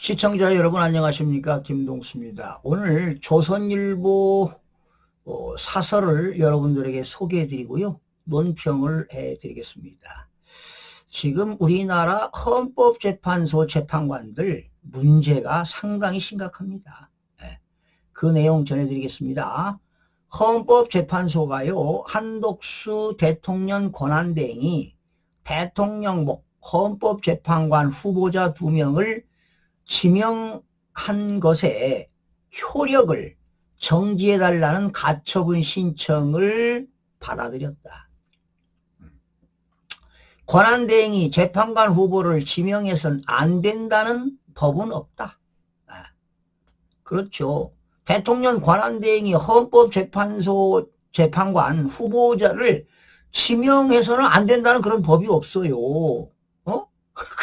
시청자 여러분 안녕하십니까, 김동수입니다. 오늘 조선일보 사설을 여러분들에게 소개해 드리고요, 논평을 해 드리겠습니다. 지금 우리나라 헌법재판소 재판관들 문제가 상당히 심각합니다. 그 내용 전해드리겠습니다. 헌법재판소가요, 한독수 대통령 권한대행이 대통령 헌법재판관 후보자 2명을 지명한 것에 효력을 정지해달라는 가처분 신청을 받아들였다. 권한대행이 재판관 후보를 지명해서는 안 된다는 법은 없다. 그렇죠. 대통령 권한대행이 헌법재판소 재판관 후보자를 지명해서는 안 된다는 그런 법이 없어요.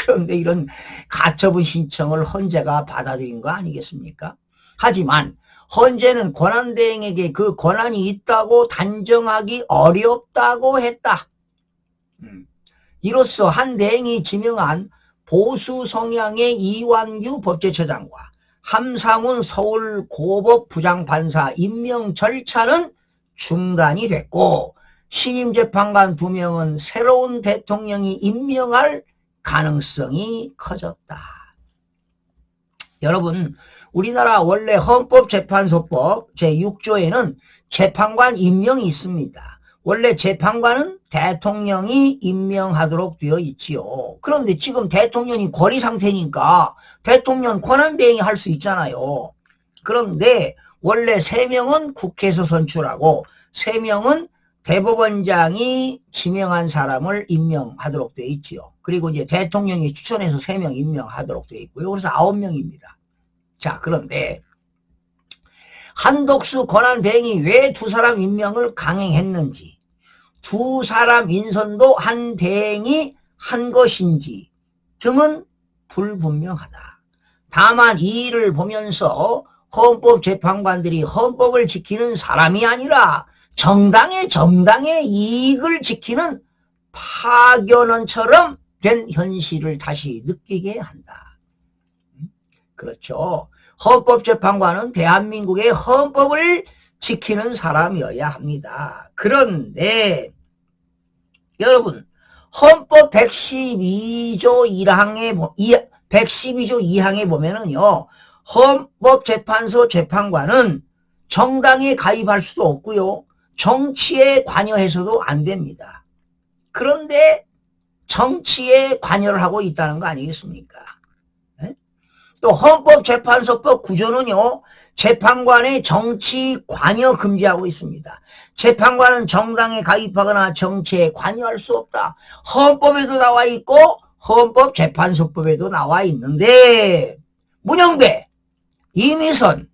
그런데 이런 가처분 신청을 헌재가 받아들인 거 아니겠습니까? 하지만 헌재는 권한대행에게 그 권한이 있다고 단정하기 어렵다고 했다. 이로써 한 대행이 지명한 보수 성향의 이완규 법제처장과 함상훈 서울고법부장판사 임명 절차는 중단이 됐고, 신임 재판관 2명은 새로운 대통령이 임명할 가능성이 커졌다. 여러분, 우리나라 원래 헌법재판소법 제6조에는 재판관 임명이 있습니다. 원래 재판관은 대통령이 임명하도록 되어 있지요. 그런데 지금 대통령이 권위 상태니까 대통령 권한대행이 할 수 있잖아요. 그런데 원래 3명은 국회에서 선출하고 3명은 대법원장이 지명한 사람을 임명하도록 되어 있지요. 그리고 이제 대통령이 추천해서 3명 임명하도록 되어 있고요. 그래서 9명입니다. 자, 그런데 한독수 권한대행이 왜 2사람 임명을 강행했는지, 2사람 인선도 한 대행이 한 것인지 등은 불분명하다. 다만 이 일을 보면서 헌법재판관들이 헌법을 지키는 사람이 아니라 정당의 이익을 지키는 파견원처럼 된 현실을 다시 느끼게 한다. 그렇죠. 헌법재판관은 대한민국의 헌법을 지키는 사람이어야 합니다. 그런데 여러분, 헌법 112조 112조 2항에 보면은요, 헌법재판소 재판관은 정당에 가입할 수도 없고요, 정치에 관여해서도 안 됩니다. 그런데 정치에 관여를 하고 있다는 거 아니겠습니까? 또 헌법재판소법 9조는요, 재판관의 정치 관여 금지하고 있습니다. 재판관은 정당에 가입하거나 정치에 관여할 수 없다. 헌법에도 나와 있고 헌법재판소법에도 나와 있는데, 문영배, 이미선,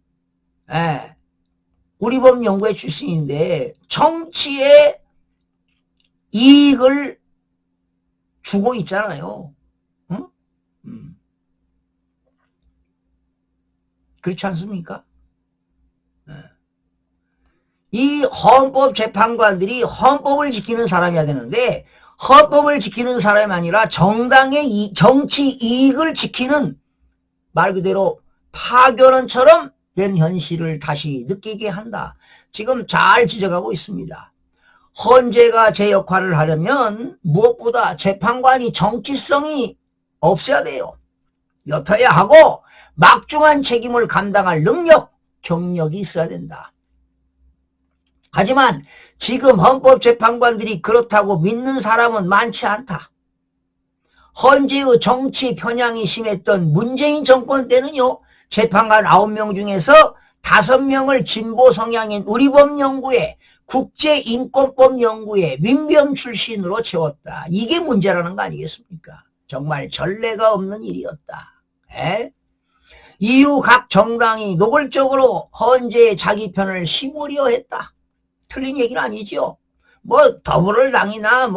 우리 법 연구회 출신인데 정치에 이익을 주고 있잖아요. 응? 그렇지 않습니까? 이 헌법재판관들이 헌법을 지키는 사람이어야 되는데, 헌법을 지키는 사람이 아니라 정당의 정치 이익을 지키는, 말 그대로 파견원처럼 된 현실을 다시 느끼게 한다. 지금 잘 지적하고 있습니다. 헌재가 제 역할을 하려면 무엇보다 재판관이 정치성이 없어야 돼요. 옅어야 하고 막중한 책임을 감당할 능력, 경력이 있어야 된다. 하지만 지금 헌법재판관들이 그렇다고 믿는 사람은 많지 않다. 헌재의 정치 편향이 심했던 문재인 정권 때는요, 재판관 9명 중에서 5명을 진보 성향인 우리법연구회, 국제인권법연구회 민변 출신으로 채웠다. 이게 문제라는 거 아니겠습니까? 정말 전례가 없는 일이었다. 이후 각 정당이 노골적으로 헌재의 자기 편을 심으려 했다. 틀린 얘기는 아니죠. 뭐 더불어당이나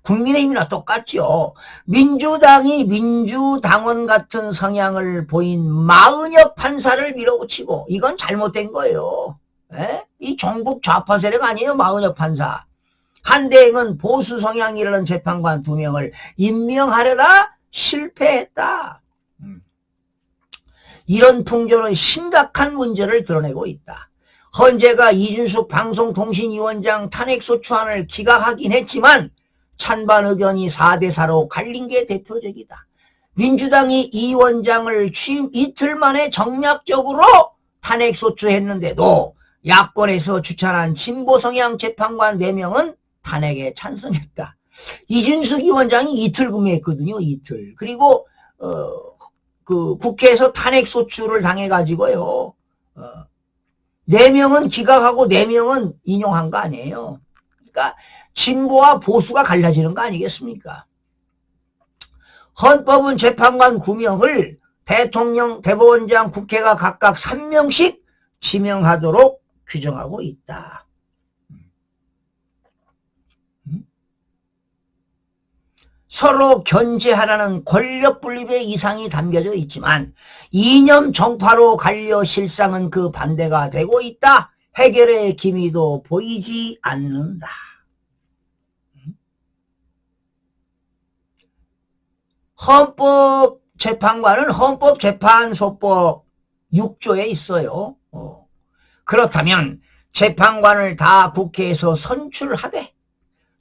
국민의힘이나 똑같죠. 민주당이 민주당원 같은 성향을 보인 마은혁 판사를 밀어붙이고, 이건 잘못된 거예요. 이 종북 좌파 세력 아니에요, 마은혁 판사. 한 대행은 보수 성향이라는 재판관 2명을 임명하려다 실패했다. 이런 풍조는 심각한 문제를 드러내고 있다. 헌재가 이준숙 방송통신위원장 탄핵소추안을 기각하긴 했지만 찬반 의견이 4대4로 갈린 게 대표적이다. 민주당이 이 원장을 취임 이틀 만에 정략적으로 탄핵소추했는데도 야권에서 추천한 진보성향 재판관 4명은 탄핵에 찬성했다. 이준숙 위원장이 이틀 근무했거든요. 이틀. 그리고 그 국회에서 탄핵소추를 당해가지고요. 4명은 기각하고 4명은 인용한 거 아니에요. 그러니까 진보와 보수가 갈라지는 거 아니겠습니까? 헌법은 재판관 9명을 대통령, 대법원장, 국회가 각각 3명씩 지명하도록 규정하고 있다. 서로 견제하라는 권력 분립의 이상이 담겨져 있지만 이념 정파로 갈려 실상은 그 반대가 되고 있다. 해결의 기미도 보이지 않는다. 헌법재판관은 헌법재판소법 6조에 있어요. 그렇다면 재판관을 다 국회에서 선출하되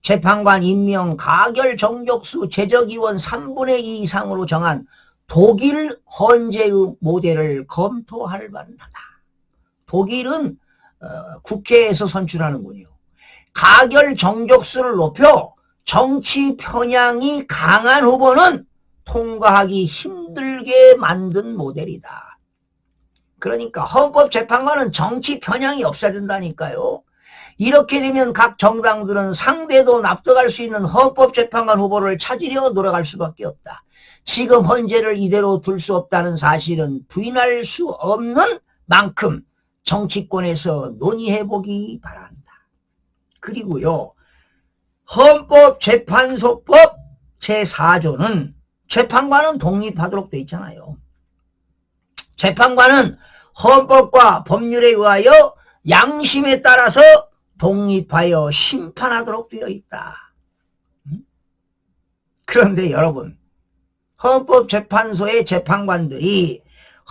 재판관 임명 가결 정족수 제적위원 3분의 2 이상으로 정한 독일 헌재의 모델을 검토할 만하다. 독일은 국회에서 선출하는군요. 가결 정족수를 높여 정치 편향이 강한 후보는 통과하기 힘들게 만든 모델이다. 그러니까 헌법재판관은 정치 편향이 없어야 된다니까요. 이렇게 되면 각 정당들은 상대도 납득할 수 있는 헌법재판관 후보를 찾으려 노력할 수밖에 없다. 지금 헌재를 이대로 둘 수 없다는 사실은 부인할 수 없는 만큼 정치권에서 논의해보기 바란다. 그리고요, 헌법재판소법 제4조는 재판관은 독립하도록 돼 있잖아요. 재판관은 헌법과 법률에 의하여 양심에 따라서 독립하여 심판하도록 되어 있다. 그런데 여러분, 헌법재판소의 재판관들이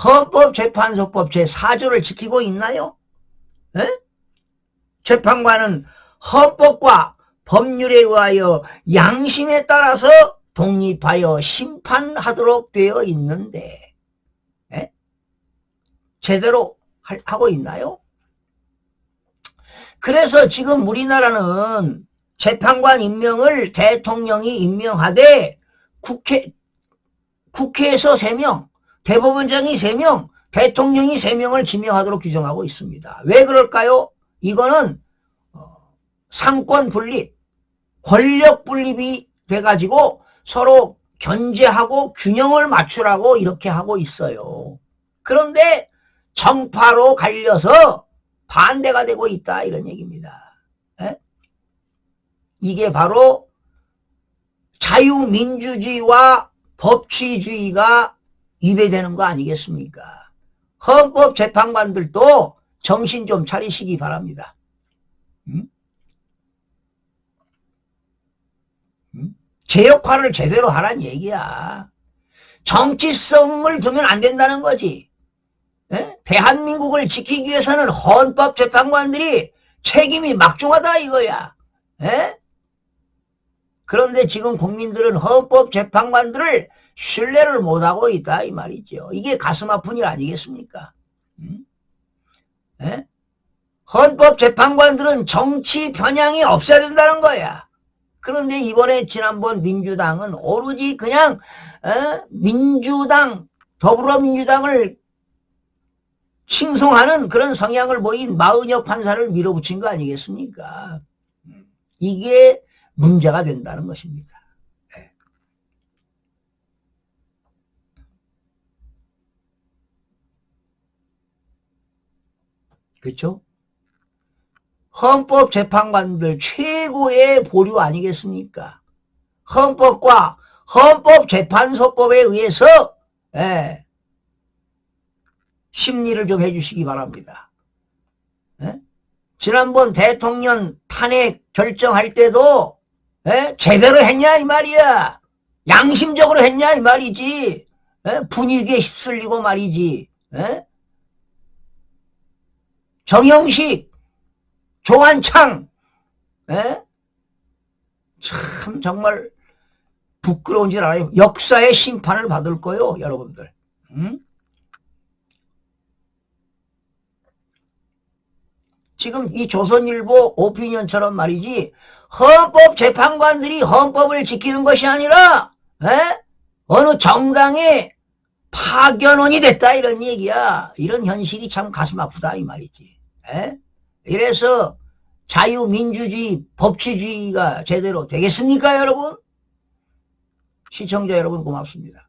헌법재판소법 제4조를 지키고 있나요? 에? 재판관은 헌법과 법률에 의하여 양심에 따라서 독립하여 심판하도록 되어 있는데 제대로 하고 있나요? 그래서 지금 우리나라는 재판관 임명을 대통령이 임명하되 국회에서 3명, 대법원장이 3명, 대통령이 3명을 지명하도록 규정하고 있습니다. 왜 그럴까요? 이거는 상권 분립, 권력 분립이 돼가지고 서로 견제하고 균형을 맞추라고 이렇게 하고 있어요. 그런데 정파로 갈려서 반대가 되고 있다 이런 얘기입니다. 이게 바로 자유민주주의와 법치주의가 위배되는 거 아니겠습니까? 헌법재판관들도 정신 좀 차리시기 바랍니다. 제 역할을 제대로 하란 얘기야. 정치성을 두면 안 된다는 거지. 대한민국을 지키기 위해서는 헌법재판관들이 책임이 막중하다 이거야. 그런데 지금 국민들은 헌법재판관들을 신뢰를 못하고 있다 이 말이죠. 이게 가슴 아픈 일 아니겠습니까? 헌법재판관들은 정치 편향이 없어야 된다는 거야. 그런데 이번에 지난번 민주당은 오로지 그냥 민주당, 더불어민주당을 칭송하는 그런 성향을 보인 마은혁 판사를 밀어붙인 거 아니겠습니까? 이게 문제가 된다는 것입니다. 그렇죠? 헌법재판관들 최고의 보류 아니겠습니까? 헌법과 헌법재판소법에 의해서 심리를 좀 해주시기 바랍니다. 지난번 대통령 탄핵 결정할 때도 제대로 했냐 이 말이야. 양심적으로 했냐 이 말이지. 분위기에 휩쓸리고 말이지. 에? 정영식, 조한창, 에? 참 정말 부끄러운 줄 알아요. 역사의 심판을 받을 거요, 여러분들. 응? 지금 이 조선일보 오피니언처럼 말이지, 헌법재판관들이 헌법을 지키는 것이 아니라 에? 어느 정당의 파견원이 됐다 이런 얘기야. 이런 현실이 참 가슴 아프다 이 말이지. 에? 이래서 자유민주주의 법치주의가 제대로 되겠습니까 여러분? 시청자 여러분 고맙습니다.